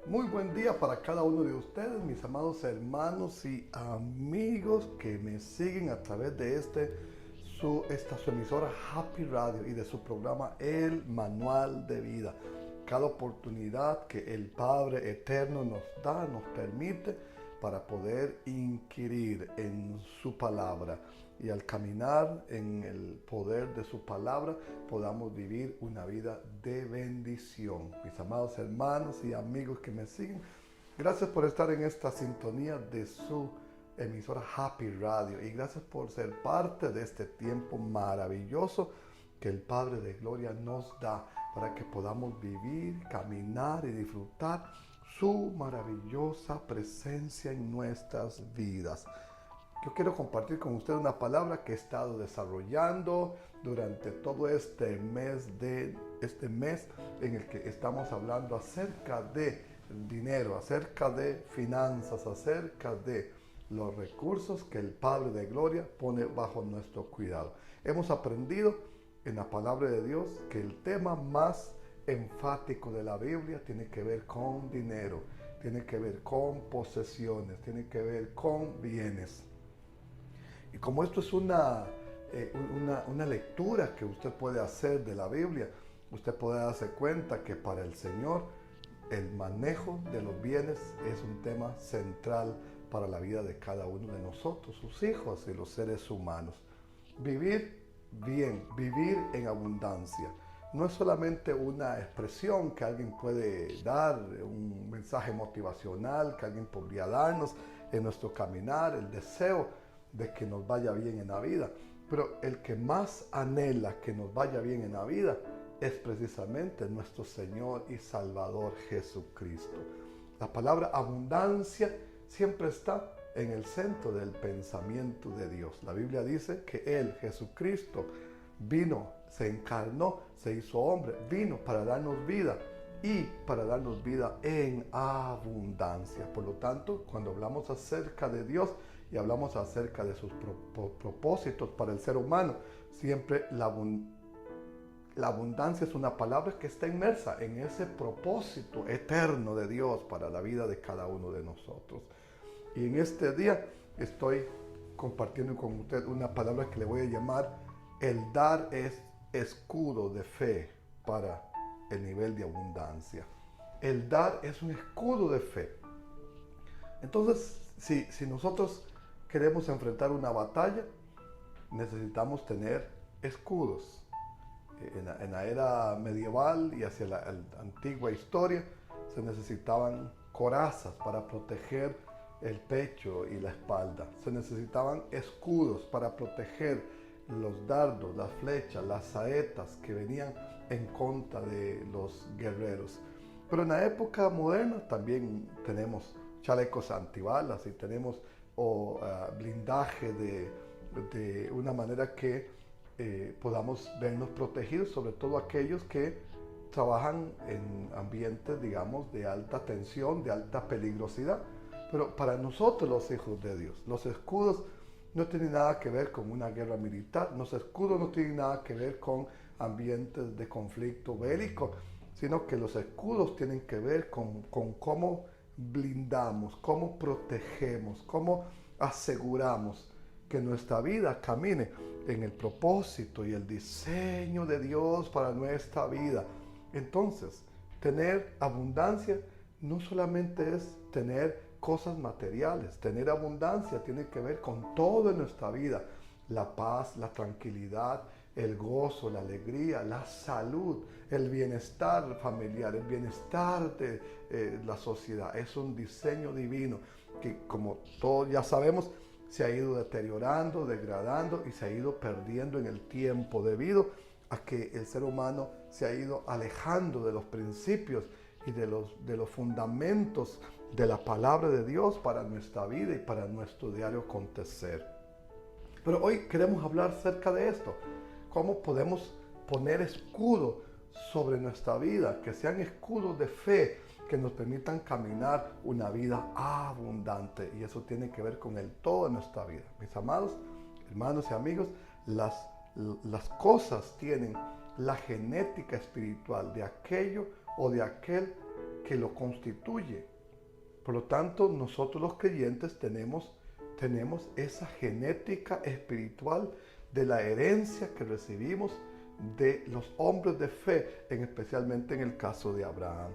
Muy buen día para cada uno de ustedes, mis amados hermanos y amigos que me siguen a través de esta su emisora Happy Radio y de su programa El Manual de Vida. Cada oportunidad que el Padre Eterno nos da, nos permite para poder inquirir en su palabra y al caminar en el poder de su palabra podamos vivir una vida de bendición. Mis amados hermanos y amigos que me siguen, gracias por estar en esta sintonía de su emisora Happy Radio y gracias por ser parte de este tiempo maravilloso que el Padre de Gloria nos da para que podamos vivir, caminar y disfrutar su maravillosa presencia en nuestras vidas. Yo quiero compartir con usted una palabra que he estado desarrollando durante todo este mes en el que estamos hablando acerca de dinero, acerca de finanzas, acerca de los recursos que el Padre de Gloria pone bajo nuestro cuidado. Hemos aprendido en la palabra de Dios que el tema más enfático de la Biblia tiene que ver con dinero, tiene que ver con posesiones, tiene que ver con bienes. Y como esto es una lectura que usted puede hacer de la Biblia, usted puede darse cuenta que para el Señor el manejo de los bienes es un tema central para la vida de cada uno de nosotros, sus hijos y los seres humanos. Vivir bien, vivir en abundancia. No es solamente una expresión que alguien puede dar, un mensaje motivacional que alguien podría darnos en nuestro caminar, el deseo de que nos vaya bien en la vida. Pero el que más anhela que nos vaya bien en la vida es precisamente nuestro Señor y Salvador Jesucristo. La palabra abundancia siempre está en el centro del pensamiento de Dios. La Biblia dice que Él, Jesucristo, vino, se encarnó, se hizo hombre, vino para darnos vida y para darnos vida en abundancia. Por lo tanto, cuando hablamos acerca de Dios y hablamos acerca de sus propósitos para el ser humano, siempre la abundancia es una palabra que está inmersa en ese propósito eterno de Dios para la vida de cada uno de nosotros. Y en este día estoy compartiendo con usted una palabra que le voy a llamar: el dar es escudo de fe para el nivel de abundancia. El dar es un escudo de fe. Entonces, si nosotros queremos enfrentar una batalla, necesitamos tener escudos. En la era medieval y hacia la antigua historia se necesitaban corazas para proteger el pecho y la espalda. Se necesitaban escudos para proteger los dardos, las flechas, las saetas que venían en contra de los guerreros. Pero en la época moderna también tenemos chalecos antibalas y tenemos blindaje de una manera que podamos vernos protegidos, sobre todo aquellos que trabajan en ambientes, digamos, de alta tensión, de alta peligrosidad. Pero para nosotros, los hijos de Dios, los escudos no tienen nada que ver con una guerra militar, los escudos no tienen nada que ver con ambientes de conflicto bélico, sino que los escudos tienen que ver con cómo blindamos, cómo protegemos, cómo aseguramos que nuestra vida camine en el propósito y el diseño de Dios para nuestra vida. Entonces, tener abundancia no solamente es tener cosas materiales. Tener abundancia tiene que ver con todo en nuestra vida: la paz, la tranquilidad, el gozo, la alegría, la salud, el bienestar familiar, el bienestar de la sociedad. Es un diseño divino que, como todos ya sabemos, se ha ido deteriorando, degradando y se ha ido perdiendo en el tiempo debido a que el ser humano se ha ido alejando de los principios y de los fundamentos de la palabra de Dios para nuestra vida y para nuestro diario acontecer. Pero hoy queremos hablar acerca de esto: cómo podemos poner escudo sobre nuestra vida, que sean escudos de fe que nos permitan caminar una vida abundante. Y eso tiene que ver con el todo de nuestra vida. Mis amados hermanos y amigos, las cosas tienen la genética espiritual de aquello o de aquel que lo constituye. Por lo tanto, nosotros los creyentes tenemos esa genética espiritual de la herencia que recibimos de los hombres de fe, especialmente en el caso de Abraham.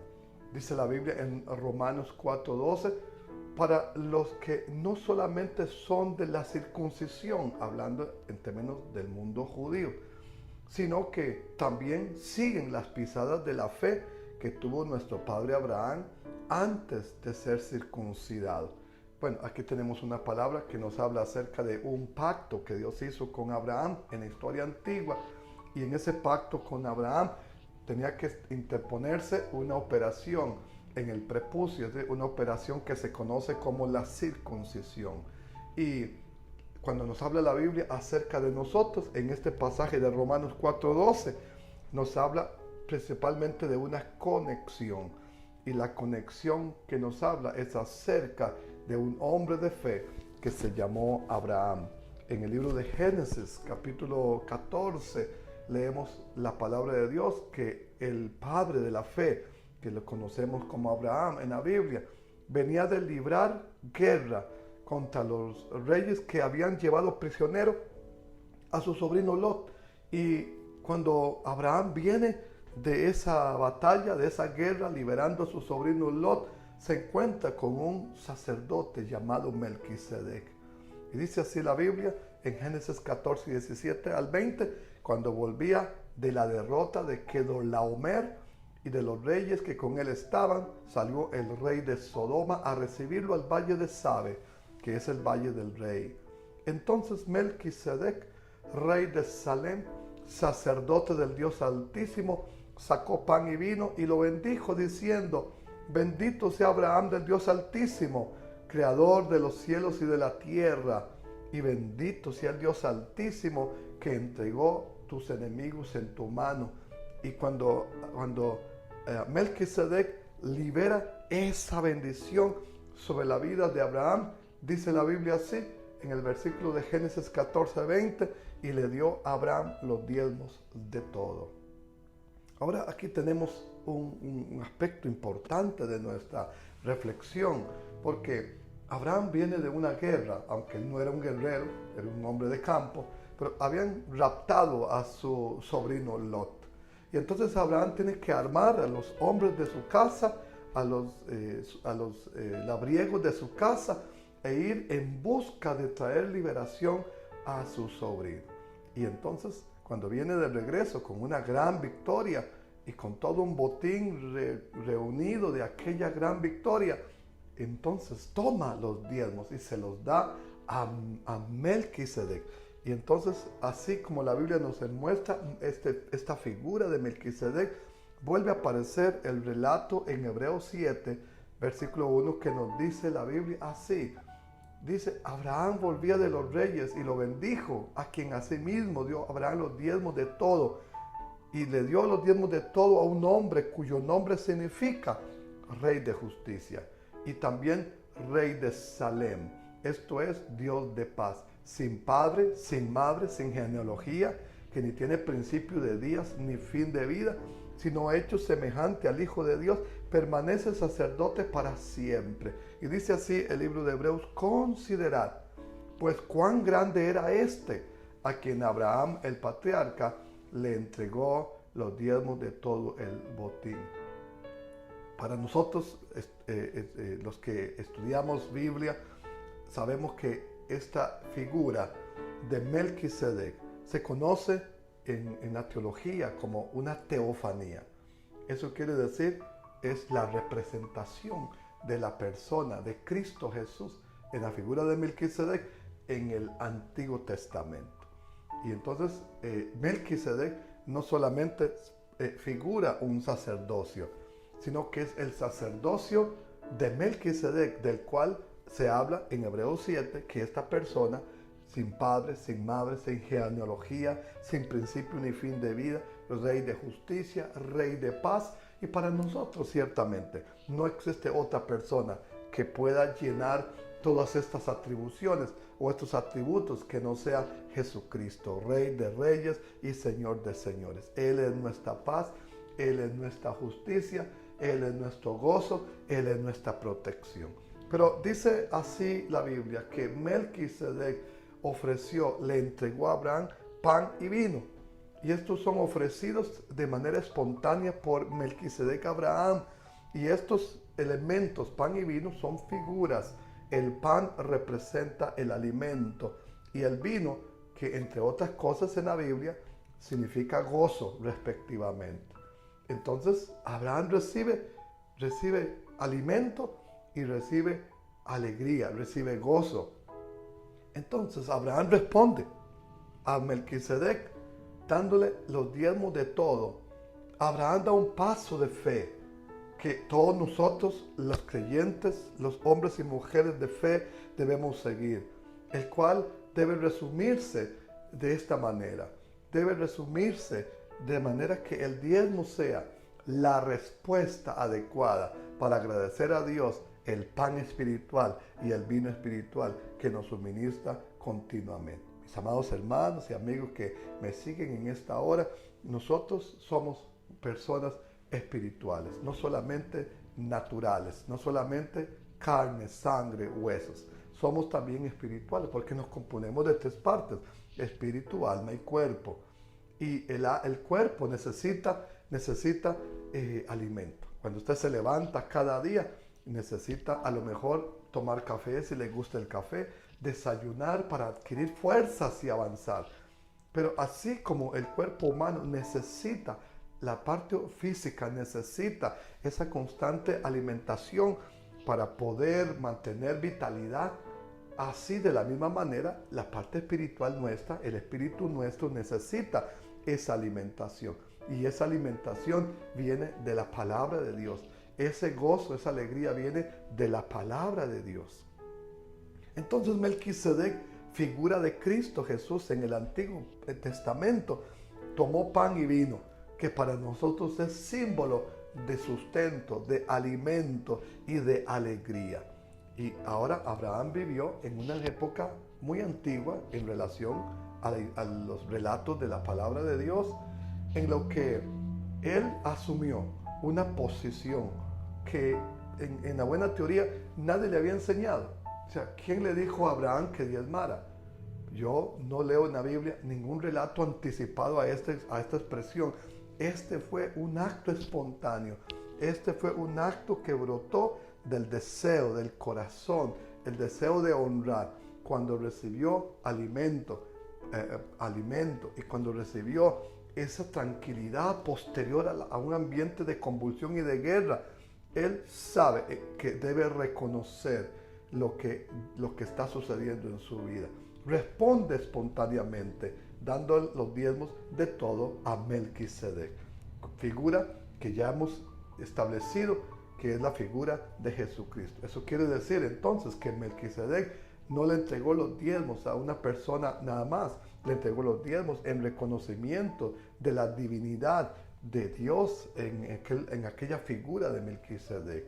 Dice la Biblia en Romanos 4:12, para los que no solamente son de la circuncisión, hablando en términos del mundo judío, sino que también siguen las pisadas de la fe que tuvo nuestro padre Abraham antes de ser circuncidado. Bueno, aquí tenemos una palabra que nos habla acerca de un pacto que Dios hizo con Abraham en la historia antigua, y en ese pacto con Abraham tenía que interponerse una operación en el prepucio, es decir, una operación que se conoce como la circuncisión. Y cuando nos habla la Biblia acerca de nosotros, en este pasaje de Romanos 4:12, nos habla principalmente de una conexión. Y la conexión que nos habla es acerca de un hombre de fe que se llamó Abraham. En el libro de Génesis, capítulo 14, leemos la palabra de Dios que el padre de la fe, que lo conocemos como Abraham en la Biblia, venía de librar guerra contra los reyes que habían llevado prisionero a su sobrino Lot. Y cuando Abraham viene de esa batalla, de esa guerra, liberando a su sobrino Lot, se encuentra con un sacerdote llamado Melquisedec. Y dice así la Biblia en Génesis 14, 17 al 20, cuando volvía de la derrota de Kedorlaomer y de los reyes que con él estaban, salió el rey de Sodoma a recibirlo al valle de Sabe, que es el valle del rey. Entonces Melquisedec, rey de Salem, sacerdote del Dios Altísimo, sacó pan y vino y lo bendijo diciendo: bendito sea Abraham del Dios Altísimo, creador de los cielos y de la tierra, y bendito sea el Dios Altísimo que entregó tus enemigos en tu mano. Y cuando Melquisedec libera esa bendición sobre la vida de Abraham, dice la Biblia así en el versículo de Génesis 14, 20, y le dio a Abraham los diezmos de todo. Ahora aquí tenemos un aspecto importante de nuestra reflexión, porque Abraham viene de una guerra, aunque él no era un guerrero, era un hombre de campo, pero habían raptado a su sobrino Lot. Y entonces Abraham tiene que armar a los hombres de su casa, a los labriegos de su casa, e ir en busca de traer liberación a su sobrino. Y entonces, cuando viene de regreso con una gran victoria y con todo un botín reunido de aquella gran victoria, entonces toma los diezmos y se los da a Melquisedec. Y entonces, así como la Biblia nos muestra esta figura de Melquisedec, vuelve a aparecer el relato en Hebreos 7, versículo 1, que nos dice la Biblia así. Dice: Abraham volvía de los reyes y lo bendijo, a quien asimismo dio Abraham los diezmos de todo. Y le dio los diezmos de todo a un hombre cuyo nombre significa Rey de Justicia, y también Rey de Salem, esto es, Dios de paz, sin padre, sin madre, sin genealogía, que ni tiene principio de días ni fin de vida, sino hecho semejante al Hijo de Dios, permanece sacerdote para siempre. Y dice así el libro de Hebreos: considerad, pues cuán grande era este, a quien Abraham el patriarca le entregó los diezmos de todo el botín. Para nosotros, los que estudiamos Biblia, sabemos que esta figura de Melquisedec se conoce en la teología como una teofanía. Eso quiere decir, es la representación de la persona de Cristo Jesús en la figura de Melquisedec en el Antiguo Testamento. Y entonces Melquisedec no solamente figura un sacerdocio, sino que es el sacerdocio de Melquisedec, del cual se habla en Hebreos 7, que esta persona, sin padre, sin madre, sin genealogía, sin principio ni fin de vida, Rey de justicia, Rey de paz. Y para nosotros ciertamente no existe otra persona que pueda llenar todas estas atribuciones o estos atributos que no sea Jesucristo, Rey de reyes y Señor de señores. Él es nuestra paz, Él es nuestra justicia, Él es nuestro gozo, Él es nuestra protección. Pero dice así la Biblia que Melquisedec le entregó a Abraham pan y vino. Y estos son ofrecidos de manera espontánea por Melquisedec a Abraham. Y estos elementos, pan y vino, son figuras. El pan representa el alimento y el vino, que entre otras cosas en la Biblia, significa gozo respectivamente. Entonces Abraham recibe alimento y recibe alegría, recibe gozo. Entonces Abraham responde a Melquisedec dándole los diezmos de todo. Abraham da un paso de fe que todos nosotros, los creyentes, los hombres y mujeres de fe, debemos seguir, el cual debe resumirse de esta manera. Debe resumirse de manera que el diezmo sea la respuesta adecuada para agradecer a Dios el pan espiritual y el vino espiritual que nos suministra continuamente. Mis amados hermanos y amigos que me siguen en esta hora, nosotros somos personas espirituales, no solamente naturales, no solamente carne, sangre, huesos. Somos también espirituales porque nos componemos de tres partes: espíritu, alma y cuerpo. Y el cuerpo necesita alimento. Cuando usted se levanta cada día, necesita a lo mejor tomar café si le gusta el café, desayunar para adquirir fuerzas y avanzar. Pero así como el cuerpo humano necesita, la parte física necesita esa constante alimentación para poder mantener vitalidad, así de la misma manera la parte espiritual nuestra, el espíritu nuestro necesita esa alimentación. Y esa alimentación viene de la palabra de Dios. Ese gozo, esa alegría viene de la palabra de Dios. Entonces Melquisedec, figura de Cristo Jesús en el Antiguo Testamento, tomó pan y vino, que para nosotros es símbolo de sustento, de alimento y de alegría. Y ahora Abraham vivió en una época muy antigua en relación a los relatos de la palabra de Dios, en lo que él asumió una posición que en la buena teoría nadie le había enseñado. O sea, ¿quién le dijo a Abraham que diezmara? Yo no leo en la Biblia ningún relato anticipado a esta expresión. Este fue un acto espontáneo. Este fue un acto que brotó del deseo, del corazón, el deseo de honrar. Cuando recibió alimento y cuando recibió esa tranquilidad posterior a un ambiente de convulsión y de guerra, él sabe que debe reconocer lo que está sucediendo en su vida. Responde espontáneamente, dando los diezmos de todo a Melquisedec, figura que ya hemos establecido que es la figura de Jesucristo. Eso quiere decir entonces que Melquisedec no le entregó los diezmos a una persona nada más, le entregó los diezmos en reconocimiento de la divinidad de Dios en aquella figura de Melquisedec,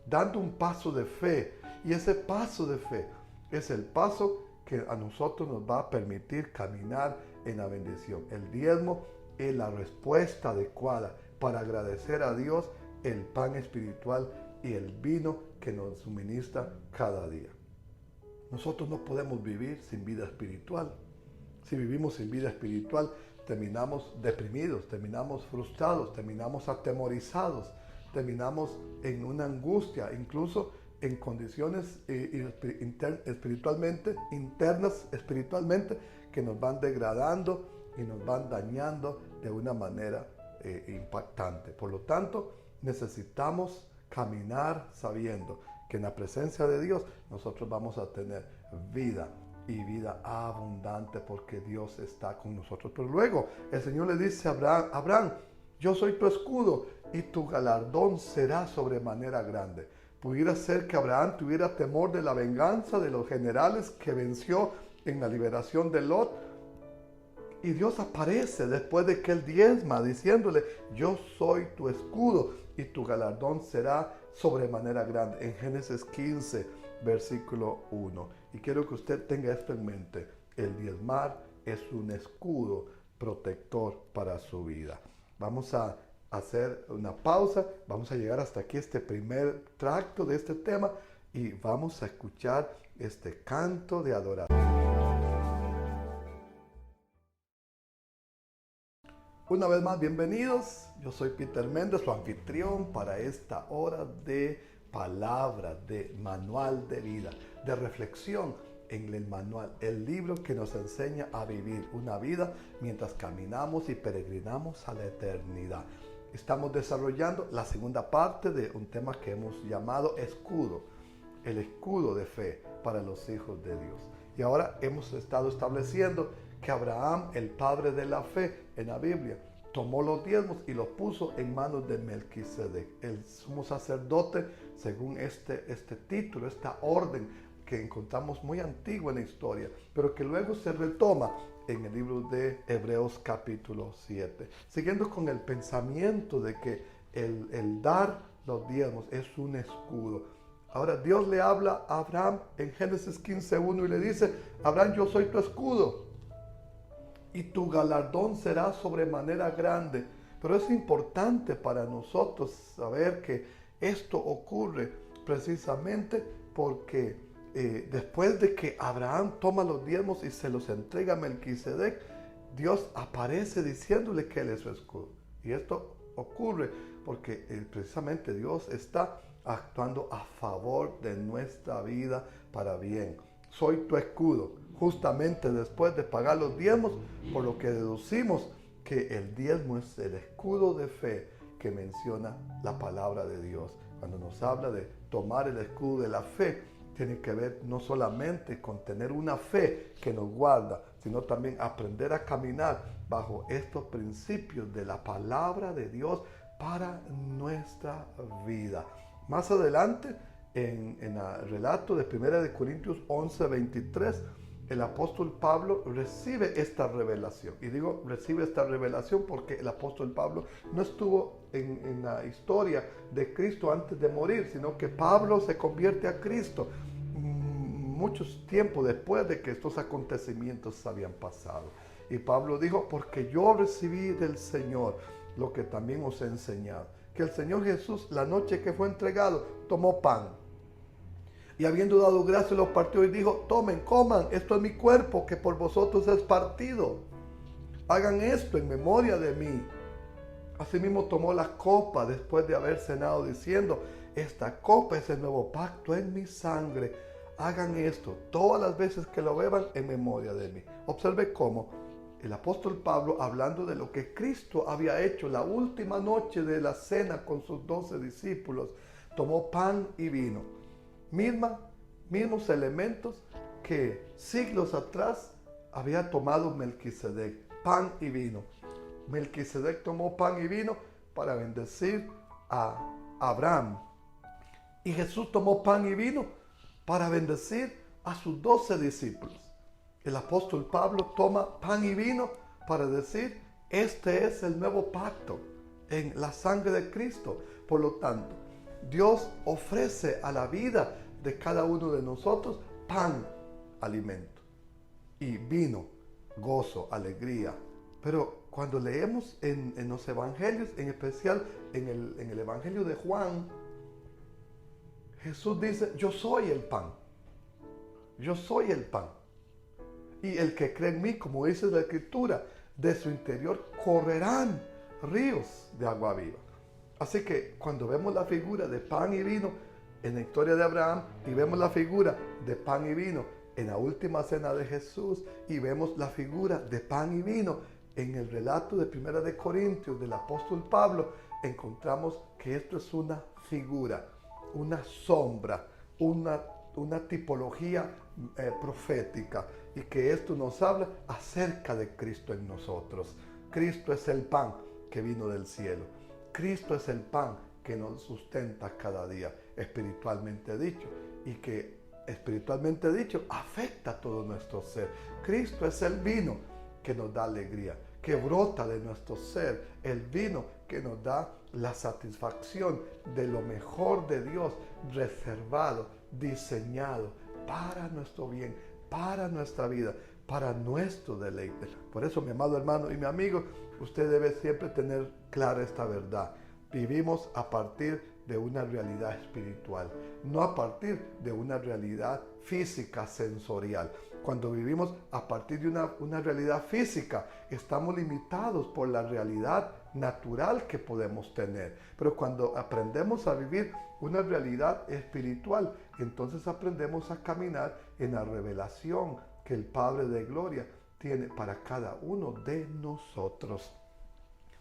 dando un paso de fe. Y ese paso de fe es el paso que a nosotros nos va a permitir caminar en la bendición. El diezmo es la respuesta adecuada para agradecer a Dios el pan espiritual y el vino que nos suministra cada día. Nosotros no podemos vivir sin vida espiritual. Si vivimos sin vida espiritual, terminamos deprimidos, terminamos frustrados, terminamos atemorizados, terminamos en una angustia, incluso en condiciones internas espiritualmente, que nos van degradando y nos van dañando de una manera impactante. Por lo tanto, necesitamos caminar sabiendo que en la presencia de Dios nosotros vamos a tener vida y vida abundante, porque Dios está con nosotros. Pero luego el Señor le dice a Abraham, yo soy tu escudo y tu galardón será sobremanera grande. Pudiera ser que Abraham tuviera temor de la venganza de los generales que venció en la liberación de Lot. Y Dios aparece después de que él diezma, diciéndole, yo soy tu escudo y tu galardón será sobremanera grande. En Génesis 15, versículo 1. Y quiero que usted tenga esto en mente. El diezmar es un escudo protector para su vida. Vamos a hacer una pausa. Vamos a llegar hasta aquí, este primer tracto de este tema, y vamos a escuchar este canto de adoración. Una vez más, bienvenidos. Yo soy Peter Méndez, su anfitrión para esta hora de palabra, de manual de vida, de reflexión en el manual, el libro que nos enseña a vivir una vida mientras caminamos y peregrinamos a la eternidad. Estamos desarrollando la segunda parte de un tema que hemos llamado escudo, el escudo de fe para los hijos de Dios. Y ahora hemos estado estableciendo que Abraham, el padre de la fe en la Biblia, tomó los diezmos y los puso en manos de Melquisedec, el sumo sacerdote, según este título, esta orden que encontramos muy antigua en la historia, pero que luego se retoma en el libro de Hebreos capítulo 7, siguiendo con el pensamiento de que el dar los diezmos es un escudo. Ahora Dios le habla a Abraham en Génesis 15:1 y le dice: Abraham, yo soy tu escudo y tu galardón será sobremanera grande. Pero es importante para nosotros saber que esto ocurre precisamente porque después de que Abraham toma los diezmos y se los entrega a Melquisedec, Dios aparece diciéndole que él es su escudo. Y esto ocurre porque precisamente Dios está actuando a favor de nuestra vida para bien. Soy tu escudo, justamente después de pagar los diezmos, por lo que deducimos que el diezmo es el escudo de fe que menciona la palabra de Dios. Cuando nos habla de tomar el escudo de la fe, tiene que ver no solamente con tener una fe que nos guarda, sino también aprender a caminar bajo estos principios de la palabra de Dios para nuestra vida. Más adelante, en el relato de 1 Corintios 11:23, el apóstol Pablo recibe esta revelación. Y digo recibe esta revelación porque el apóstol Pablo no estuvo en la historia de Cristo antes de morir, sino que Pablo se convierte a Cristo muchos tiempos después de que estos acontecimientos habían pasado. Y Pablo dijo: porque yo recibí del Señor lo que también os he enseñado, que el Señor Jesús, la noche que fue entregado, tomó pan, y habiendo dado gracias, lo partió y dijo: tomen, coman, esto es mi cuerpo que por vosotros es partido. Hagan esto en memoria de mí. Asimismo tomó la copa después de haber cenado, diciendo: esta copa es el nuevo pacto en mi sangre. Hagan esto todas las veces que lo beban en memoria de mí. Observe cómo el apóstol Pablo, hablando de lo que Cristo había hecho la última noche de la cena con sus 12 discípulos, tomó pan y vino. Mismos elementos que siglos atrás había tomado Melquisedec, pan y vino. Melquisedec tomó pan y vino para bendecir a Abraham, y Jesús tomó pan y vino para bendecir a sus 12 discípulos. El apóstol Pablo toma pan y vino para decir: este es el nuevo pacto en la sangre de Cristo. Por lo tanto, Dios ofrece a la vida de cada uno de nosotros pan, alimento, y vino, gozo, alegría. Pero cuando leemos en los evangelios, en especial en el evangelio de Juan, Jesús dice: yo soy el pan. Yo soy el pan. Y el que cree en mí, como dice la Escritura, de su interior correrán ríos de agua viva. Así que cuando vemos la figura de pan y vino en la historia de Abraham, y vemos la figura de pan y vino en la última cena de Jesús, y vemos la figura de pan y vino en el relato de 1 Corintios del apóstol Pablo, encontramos que esto es una figura, una sombra, una tipología profética, y que esto nos habla acerca de Cristo en nosotros. Cristo es el pan que vino del cielo. Cristo es el pan que nos sustenta cada día, espiritualmente dicho, y que espiritualmente dicho afecta todo nuestro ser. Cristo es el vino que nos da alegría, que brota de nuestro ser, el vino que nos da la satisfacción de lo mejor de Dios, reservado, diseñado para nuestro bien, para nuestra vida, para nuestro deleite. Por eso, mi amado hermano y mi amigo, usted debe siempre tener clara esta verdad. Vivimos a partir de una realidad espiritual, no a partir de una realidad física, sensorial. Cuando vivimos a partir de una realidad física, estamos limitados por la realidad natural que podemos tener. Pero cuando aprendemos a vivir una realidad espiritual, entonces aprendemos a caminar en la revelación que el Padre de Gloria tiene para cada uno de nosotros.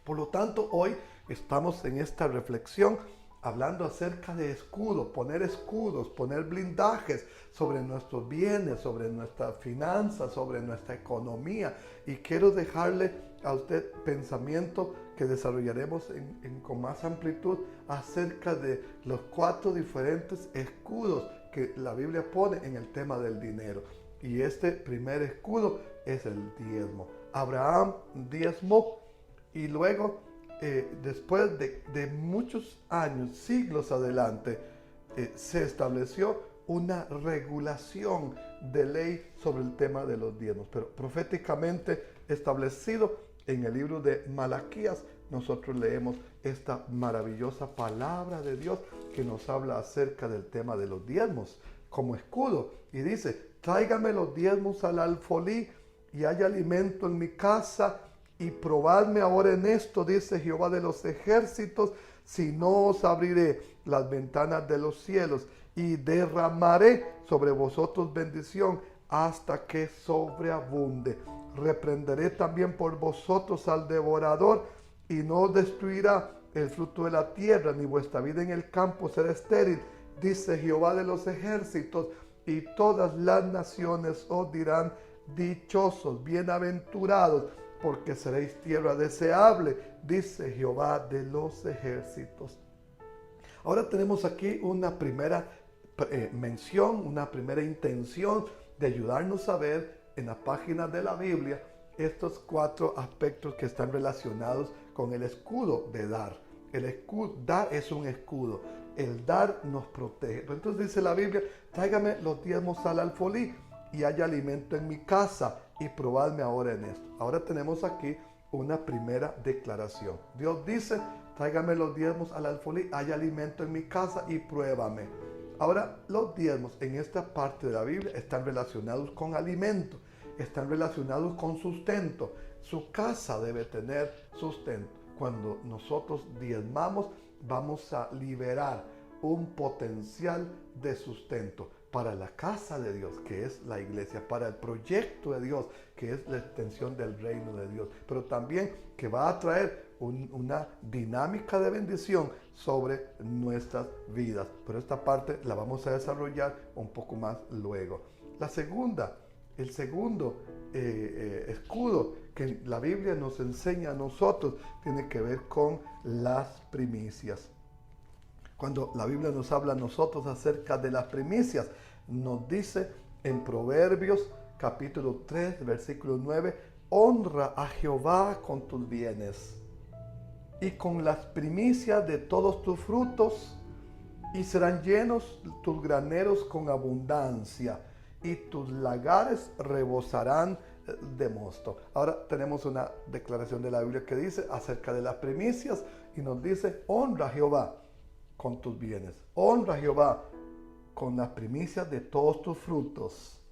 Por lo tanto, hoy estamos en esta reflexión hablando acerca de escudos, poner blindajes sobre nuestros bienes, sobre nuestras finanzas, sobre nuestra economía. Y quiero dejarle a usted pensamiento que desarrollaremos con más amplitud acerca de los 4 diferentes escudos que la Biblia pone en el tema del dinero. Y este primer escudo es el diezmo. Abraham diezmó y luego, después de muchos años, siglos adelante, se estableció una regulación de ley sobre el tema de los diezmos, pero proféticamente establecido en el libro de Malaquías. Nosotros leemos esta maravillosa palabra de Dios que nos habla acerca del tema de los diezmos como escudo, y dice: tráigame los diezmos al alfolí y haya alimento en mi casa, y probadme ahora en esto, dice Jehová de los ejércitos, si no os abriré las ventanas de los cielos y derramaré sobre vosotros bendición hasta que sobreabunde. Reprenderé también por vosotros al devorador, y no os destruirá el fruto de la tierra, ni vuestra vida en el campo será estéril, dice Jehová de los ejércitos, y todas las naciones os dirán: dichosos, bienaventurados, porque seréis tierra deseable, dice Jehová de los ejércitos. Ahora tenemos aquí una primera mención, una primera intención de ayudarnos a ver en la página de la Biblia estos 4 aspectos que están relacionados con el escudo de dar. El escudo, dar es un escudo. El dar nos protege. Entonces dice la Biblia: tráigame los diezmos al alfolí y haya alimento en mi casa, y probadme ahora en esto. Ahora tenemos aquí una primera declaración. Dios dice: tráigame los diezmos al alfolí, haya alimento en mi casa y pruébame. Ahora, los diezmos en esta parte de la Biblia están relacionados con alimento, están relacionados con sustento. Su casa debe tener sustento. Cuando nosotros diezmamos, vamos a liberar un potencial de sustento para la casa de Dios, que es la iglesia, para el proyecto de Dios, que es la extensión del reino de Dios, pero también que va a traer una dinámica de bendición sobre nuestras vidas. Pero esta parte la vamos a desarrollar un poco más luego. El segundo escudo que la Biblia nos enseña a nosotros tiene que ver con las primicias. Cuando la Biblia nos habla a nosotros acerca de las primicias, nos dice en Proverbios capítulo 3, versículo 9: honra a Jehová con tus bienes y con las primicias de todos tus frutos, y serán llenos tus graneros con abundancia, y tus lagares rebosarán de mosto. Ahora tenemos una declaración de la Biblia que dice acerca de las primicias, y nos dice: honra a Jehová con tus bienes, honra a Jehová con las primicias de todos tus frutos.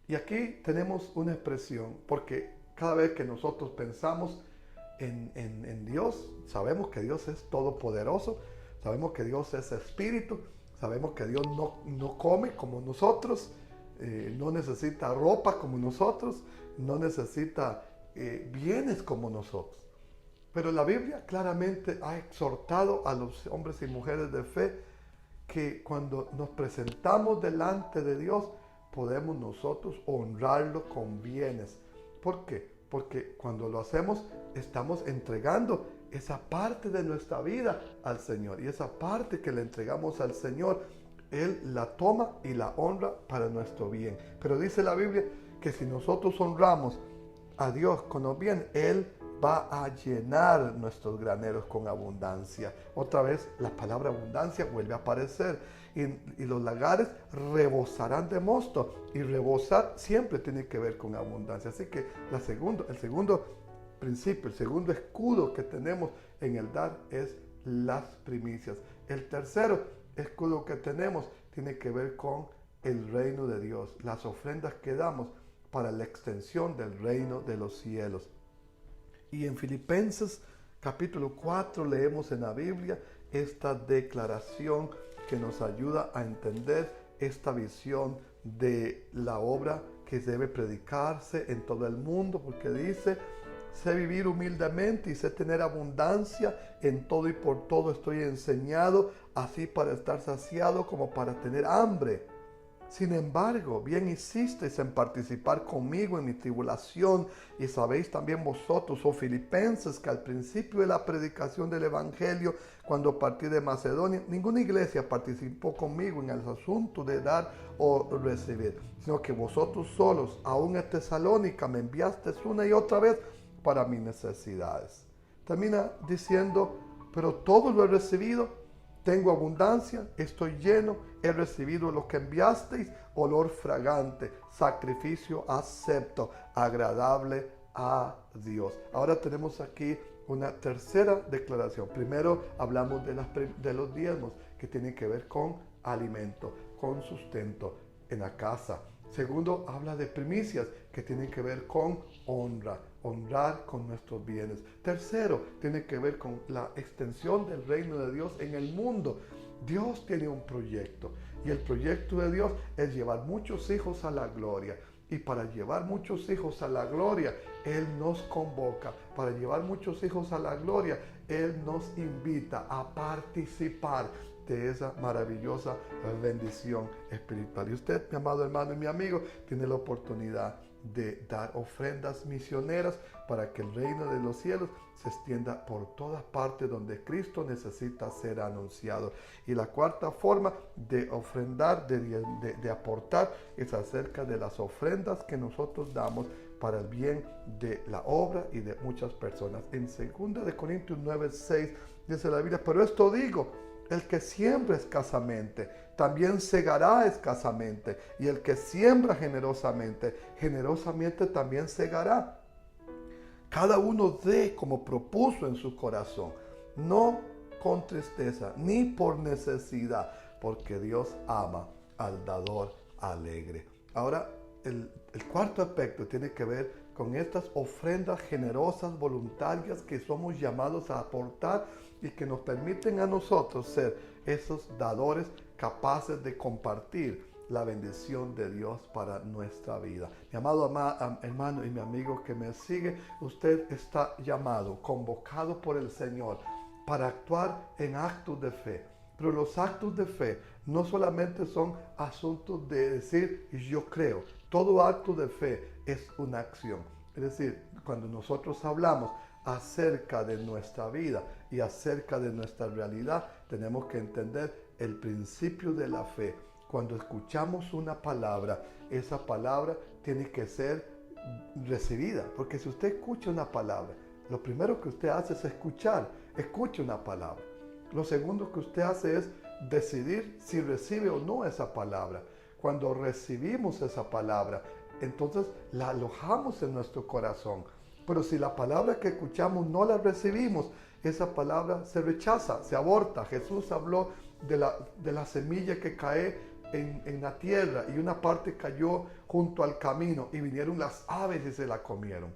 Y aquí tenemos una expresión, porque cada vez que nosotros pensamos en Dios, sabemos que Dios es todopoderoso, sabemos que Dios es espíritu, sabemos que Dios no come como nosotros, no necesita ropa como nosotros, no necesita bienes como nosotros. Pero la Biblia claramente ha exhortado a los hombres y mujeres de fe que cuando nos presentamos delante de Dios, podemos nosotros honrarlo con bienes. ¿Por qué? Porque cuando lo hacemos, estamos entregando esa parte de nuestra vida al Señor. Y esa parte que le entregamos al Señor, Él la toma y la honra para nuestro bien. Pero dice la Biblia que si nosotros honramos a Dios con los bienes, Él va a llenar nuestros graneros con abundancia. Otra vez la palabra abundancia vuelve a aparecer. y los lagares rebosarán de mosto. Y rebosar siempre tiene que ver con abundancia. Así que el segundo principio, el segundo escudo que tenemos en el dar es las primicias. El tercero escudo que tenemos tiene que ver con el reino de Dios, las ofrendas que damos para la extensión del reino de los cielos. Y en Filipenses capítulo 4 leemos en la Biblia esta declaración que nos ayuda a entender esta visión de la obra que debe predicarse en todo el mundo, porque dice: sé vivir humildemente y sé tener abundancia en todo, y por todo estoy enseñado, así para estar saciado como para tener hambre. Sin embargo, bien hicisteis en participar conmigo en mi tribulación, y sabéis también vosotros, oh filipenses, que al principio de la predicación del Evangelio, cuando partí de Macedonia, ninguna iglesia participó conmigo en el asunto de dar o recibir, sino que vosotros solos, aún en Tesalónica, me enviasteis una y otra vez para mis necesidades. Termina diciendo: pero todo lo he recibido, tengo abundancia, estoy lleno, he recibido lo que enviasteis, olor fragante, sacrificio acepto, agradable a Dios. Ahora tenemos aquí una tercera declaración. Primero hablamos de los diezmos, que tienen que ver con alimento, con sustento en la casa. Segundo, habla de primicias, que tienen que ver con honra, honrar con nuestros bienes. Tercero, tiene que ver con la extensión del reino de Dios en el mundo. Dios tiene un proyecto, y el proyecto de Dios es llevar muchos hijos a la gloria. Y para llevar muchos hijos a la gloria, Él nos convoca. Para llevar muchos hijos a la gloria, Él nos invita a participar de esa maravillosa bendición espiritual. Y usted, mi amado hermano y mi amigo, tiene la oportunidad de dar ofrendas misioneras para que el reino de los cielos se extienda por todas partes donde Cristo necesita ser anunciado. Y la cuarta forma de ofrendar, de aportar, es acerca de las ofrendas que nosotros damos para el bien de la obra y de muchas personas. En 2 Corintios 9:6 dice la Biblia: pero esto digo, el que siembra escasamente, también segará escasamente. Y el que siembra generosamente, generosamente también segará. Cada uno dé como propuso en su corazón, no con tristeza, ni por necesidad, porque Dios ama al dador alegre. Ahora, el cuarto aspecto tiene que ver con estas ofrendas generosas, voluntarias, que somos llamados a aportar y que nos permiten a nosotros ser esos dadores capaces de compartir la bendición de Dios para nuestra vida. Mi amado hermano y mi amigo que me sigue, usted está llamado, convocado por el Señor para actuar en actos de fe. Pero los actos de fe no solamente son asuntos de decir yo creo. Todo acto de fe es una acción. Es decir, cuando nosotros hablamos acerca de nuestra vida y acerca de nuestra realidad, tenemos que entender el principio de la fe. Cuando escuchamos una palabra, esa palabra tiene que ser recibida. Porque si usted escucha una palabra, lo primero que usted hace es escucha una palabra. Lo segundo que usted hace es decidir si recibe o no esa palabra. Cuando recibimos esa palabra, entonces la alojamos en nuestro corazón. Pero si la palabra que escuchamos no la recibimos, esa palabra se rechaza, se aborta. Jesús habló de la semilla que cae en la tierra, y una parte cayó junto al camino y vinieron las aves y se la comieron.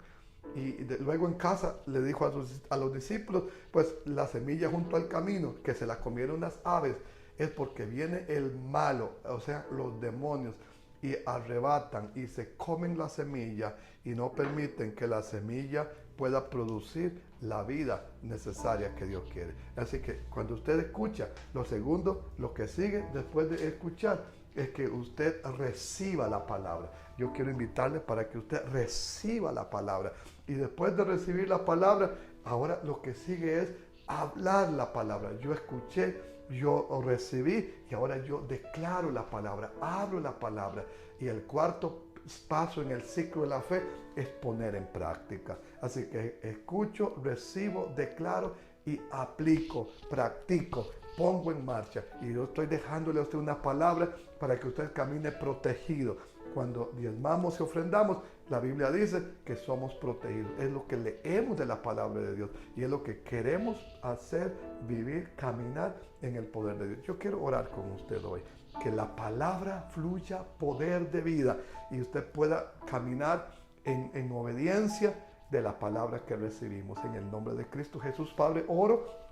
Y luego en casa le dijo a los discípulos, pues la semilla junto al camino, que se la comieron las aves, es porque viene el malo, o sea, los demonios, y arrebatan y se comen la semilla y no permiten que la semilla pueda producir la vida necesaria que Dios quiere. Así que cuando usted escucha, lo segundo, lo que sigue después de escuchar, es que usted reciba la palabra. Yo quiero invitarle para que usted reciba la palabra. Y después de recibir la palabra, ahora lo que sigue es hablar la palabra. Yo escuché, yo recibí, y ahora yo declaro la palabra, hablo la palabra. Y el cuarto paso en el ciclo de la fe es poner en práctica. Así que escucho, recibo, declaro y aplico, practico pongo en marcha y yo estoy dejándole a usted una palabra para que usted camine protegido. Cuando diezmamos y ofrendamos, la Biblia dice que somos protegidos. Es lo que leemos de la palabra de Dios y es lo que queremos hacer, vivir, caminar en el poder de Dios. Yo quiero orar con usted hoy, que la palabra fluya poder de vida y usted pueda caminar en obediencia de la palabra que recibimos. En el nombre de Cristo Jesús, Padre, oro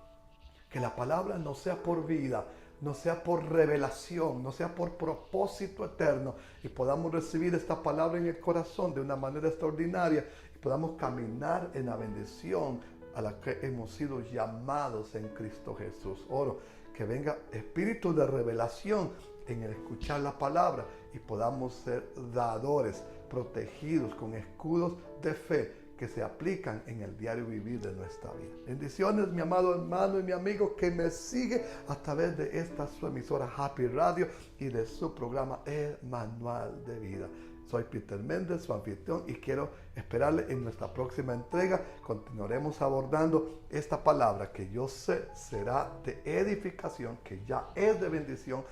que la palabra no sea por vida, no sea por revelación, no sea por propósito eterno, y podamos recibir esta palabra en el corazón de una manera extraordinaria y podamos caminar en la bendición a la que hemos sido llamados en Cristo Jesús. Oro que venga espíritu de revelación en el escuchar la palabra y podamos ser dadores, protegidos con escudos de fe que se aplican en el diario vivir de nuestra vida. Bendiciones, mi amado hermano y mi amigo que me sigue a través de esta su emisora Happy Radio y de su programa El Manual de Vida. Soy Peter Méndez, su anfitrión, y quiero esperarle en nuestra próxima entrega. Continuaremos abordando esta palabra que yo sé será de edificación, que ya es de bendición